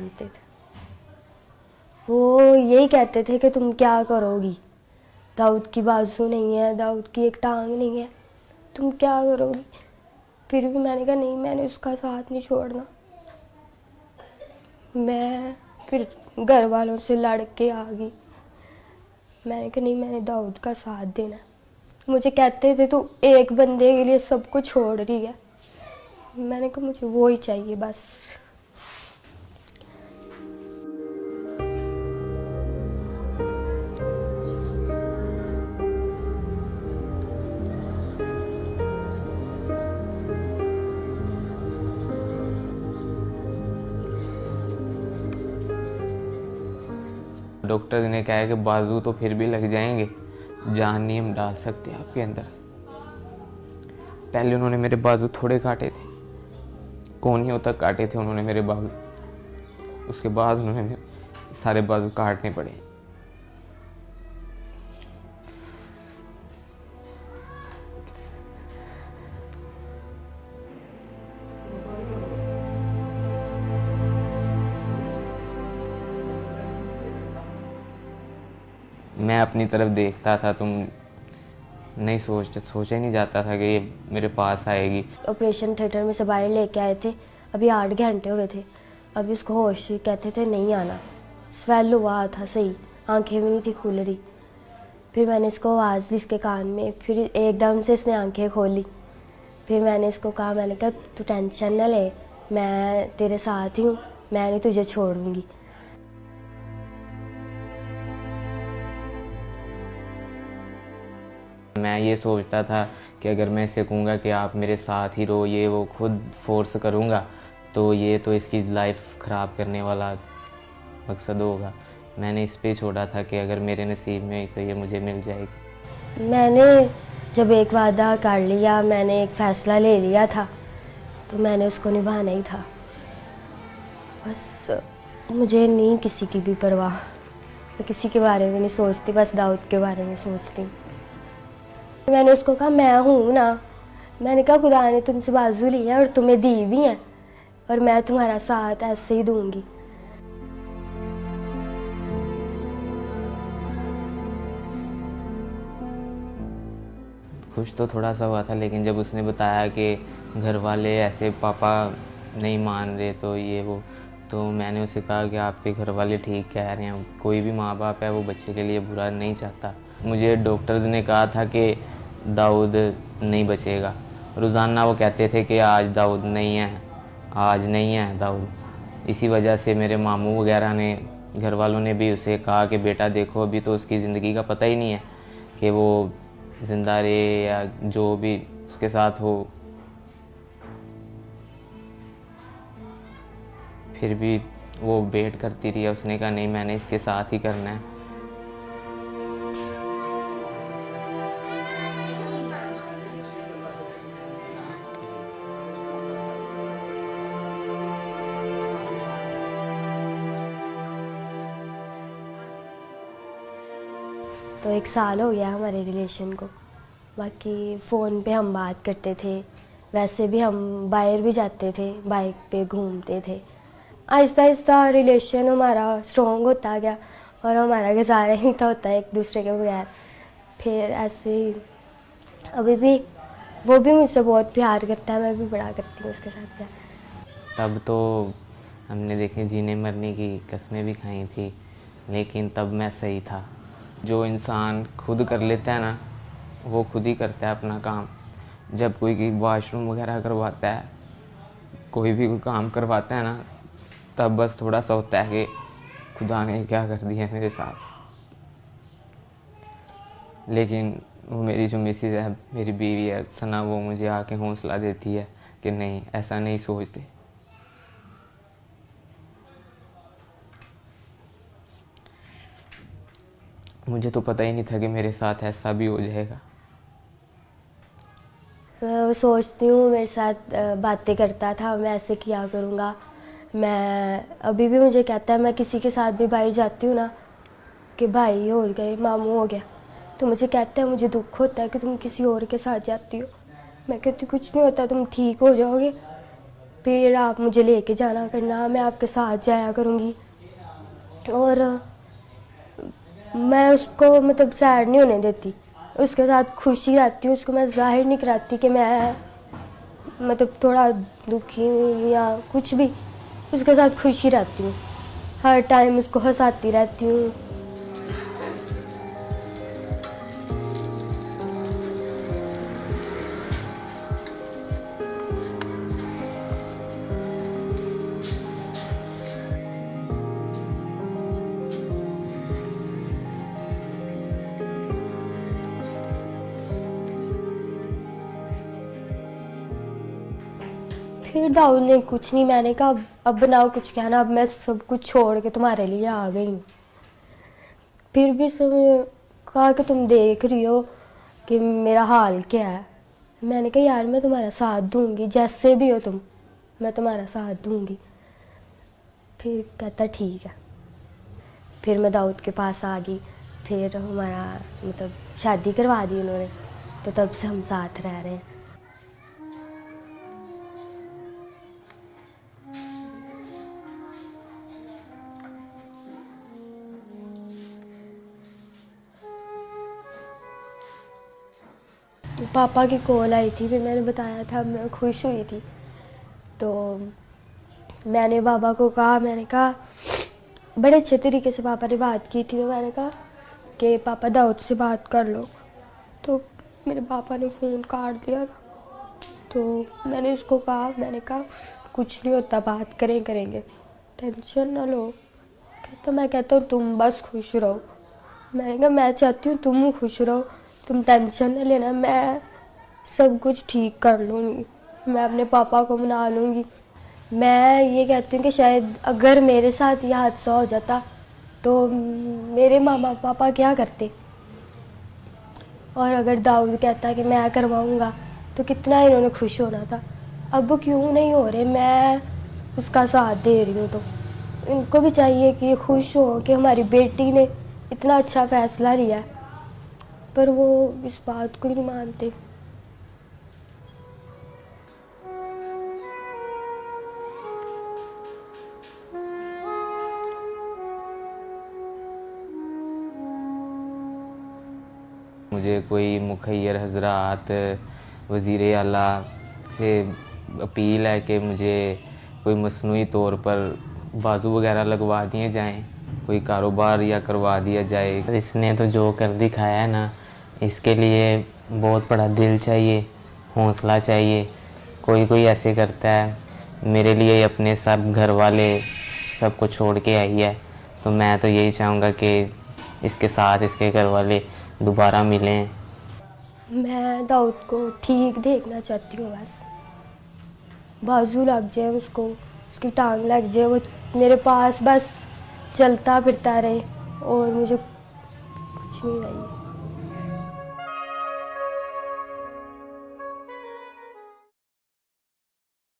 जानते थे। वो यही कहते थे कि तुम क्या करोगी, दाऊद की बाजू नहीं है, दाऊद की एक टांग नहीं है, तुम क्या करोगी। फिर भी मैंने कहा नहीं, मैंने उसका साथ नहीं छोड़ना। मैं फिर घर वालों से लड़ के आ गई। मैंने कहा नहीं, मैंने दाऊद का साथ देना है। मुझे कहते थे तू एक बंदे के लिए सब कुछ छोड़ रही है। मैंने कहा मुझे वो ही चाहिए बस। डॉक्टर ने कहा है कि बाजू तो फिर भी लग जाएंगे, जान नहीं हम डाल सकते आपके अंदर। पहले उन्होंने मेरे बाजू थोड़े काटे थे, कोहनियों तक काटे थे उन्होंने मेरे बाजू। उसके बाद उन्होंने सारे बाजू काटने पड़े। मैं अपनी तरफ देखता था, तुम नहीं सोचा ही नहीं जाता था कि ये मेरे पास आएगी। ऑपरेशन थिएटर में से बाहर लेके आए थे, अभी 8 घंटे हुए थे, अभी उसको होश, कहते थे नहीं आना। स्वेल हुआ था सही, आंखें भी नहीं थी खुल रही। फिर मैंने इसको आवाज़ दी इसके कान में, फिर एकदम से इसने आंखें खोली। फिर मैंने इसको कहा, मैंने कहा तू टेंशन न ले, मैं तेरे साथ ही हूँ, मैं नहीं तुझे छोड़ूंगी। मैं ये सोचता था कि अगर मैं इसे कहूँगा कि आप मेरे साथ ही रहो, ये वो खुद फोर्स करूँगा तो ये तो इसकी लाइफ ख़राब करने वाला मकसद होगा। मैंने इस पे छोड़ा था कि अगर मेरे नसीब में तो ये मुझे मिल जाएगी। मैंने जब एक वादा कर लिया, मैंने एक फ़ैसला ले लिया था, तो मैंने उसको निभाना ही था। बस मुझे नहीं किसी की भी परवाह, मैं किसी के बारे में नहीं सोचती, बस दाऊद के बारे में सोचती। मैंने उसको कहा मैं हूँ ना, मैंने कहा खुदा ने तुमसे बाजू ली है और तुम्हें दी भी है, और मैं तुम्हारा साथ ऐसे ही दूंगी। खुश तो थोड़ा सा हुआ था, लेकिन जब उसने बताया कि घर वाले ऐसे पापा नहीं मान रहे तो ये वो, तो मैंने उसे कहा कि आपके घर वाले ठीक कह रहे हैं, कोई भी माँ बाप है वो बच्चे के लिए बुरा नहीं चाहता। मुझे डॉक्टर्स ने कहा था कि दाऊद नहीं बचेगा। रोज़ाना वो कहते थे कि आज दाऊद नहीं है, आज नहीं है दाऊद। इसी वजह से मेरे मामू वगैरह ने, घर वालों ने भी उसे कहा कि बेटा देखो अभी तो उसकी ज़िंदगी का पता ही नहीं है कि वो ज़िंदा रहे या जो भी उसके साथ हो। फिर भी वो वेट करती रही। उसने कहा नहीं, मैंने इसके साथ ही करना है। तो 1 साल हो गया हमारे रिलेशन को। बाकी फ़ोन पे हम बात करते थे, वैसे भी हम बाहर भी जाते थे, बाइक पे घूमते थे। आहिस्ता आहिस्ता रिलेशन हमारा स्ट्रॉन्ग होता गया और हमारा गुजारा ही था होता है एक दूसरे के बगैर। फिर ऐसे ही अभी भी वो भी मुझसे बहुत प्यार करता है, मैं भी बड़ा करती हूँ उसके साथ प्यार। तब तो हमने देखे जीने मरने की कस्में भी खाई थी, लेकिन तब मैं सही था। जो इंसान खुद कर लेता है ना, वो खुद ही करता है अपना काम। जब कोई वॉशरूम वगैरह करवाता है, कोई भी कोई काम करवाता है ना, तब बस थोड़ा सा होता है कि खुदा ने क्या कर दिया मेरे साथ। लेकिन वो मेरी जो मिसेज है, मेरी बीवी है सना, वो मुझे आके हौसला देती है कि नहीं, ऐसा नहीं सोचते। मुझे तो पता ही नहीं था कि मेरे साथ ऐसा भी हो जाएगा। मैं सोचती हूँ मेरे साथ बातें करता था, मैं ऐसे किया करूँगा। मैं अभी भी मुझे कहता है, मैं किसी के साथ भी बाहर जाती हूँ ना कि भाई हो गए, मामू हो गया, तो मुझे कहता है मुझे दुख होता है कि तुम किसी और के साथ जाती हो। मैं कहती कुछ नहीं होता, तुम ठीक हो जाओगे। फिर आप मुझे लेके जाना करना, मैं आपके साथ जाया करूँगी। और मैं उसको मतलब सैड नहीं होने देती, उसके साथ खुशी रहती हूँ। उसको मैं जाहिर नहीं कराती कि मैं मतलब थोड़ा दुखी हूँ या कुछ भी, उसके साथ खुशी रहती हूँ, हर टाइम उसको हंसाती रहती हूँ। फिर दाऊद ने कुछ नहीं, मैंने कहा अब बनाओ कुछ कहना, अब मैं सब कुछ छोड़ के तुम्हारे लिए आ गई हूँ। फिर भी उसने कहा कि तुम देख रही हो कि मेरा हाल क्या है। मैंने कहा यार मैं तुम्हारा साथ दूंगी, जैसे भी हो तुम, मैं तुम्हारा साथ दूंगी। फिर कहता ठीक है। फिर मैं दाऊद के पास आ गई, फिर हमारा मतलब शादी करवा दी उन्होंने, तो तब से हम साथ रह रहे हैं। पापा की कॉल आई थी, फिर मैंने बताया था, मैं खुश हुई थी। तो मैंने पापा को कहा, मैंने कहा बड़े अच्छे तरीके से पापा ने बात की थी, तो मैंने कहा कि पापा दाऊद से बात कर लो। तो मेरे पापा ने फ़ोन काट दिया था। तो मैंने उसको कहा, मैंने कहा कुछ नहीं होता, बात करेंगे, टेंशन ना लो। कहता मैं कहता हूँ तुम बस खुश रहो। मैंने कहा मैं चाहती हूँ तुम खुश रहो, तुम टेंशन न लेना, मैं सब कुछ ठीक कर लूँगी, मैं अपने पापा को मना लूँगी। मैं ये कहती हूँ कि शायद अगर मेरे साथ यह हादसा हो जाता तो मेरे मामा पापा क्या करते, और अगर दाऊद कहता कि मैं करवाऊँगा तो कितना इन्होंने खुश होना था। अब वो क्यों नहीं हो रहे, मैं उसका साथ दे रही हूँ। तो इनको भी चाहिए कि खुश हो कि हमारी बेटी ने इतना अच्छा फ़ैसला लिया है, पर वो इस बात को ही नहीं मानते। मुझे कोई मुखैर हजरात वज़ीर आला से अपील है कि मुझे कोई मसनूई तौर पर बाजू वगैरह लगवा दिए जाएं, कोई कारोबार या करवा दिया जाए। इसने तो जो कर दिखाया है ना, इसके लिए बहुत बड़ा दिल चाहिए, हौसला चाहिए। कोई कोई ऐसे करता है, मेरे लिए अपने सब घर वाले सब कुछ छोड़ के आई है, तो मैं तो यही चाहूँगा कि इसके साथ इसके घर वाले दोबारा मिलें। मैं दाऊद को ठीक देखना चाहती हूँ, बस बाजू लग जाए उसको, उसकी टांग लग जाए, वो मेरे पास बस चलता फिरता रहे, और मुझे कुछ नहीं चाहिए।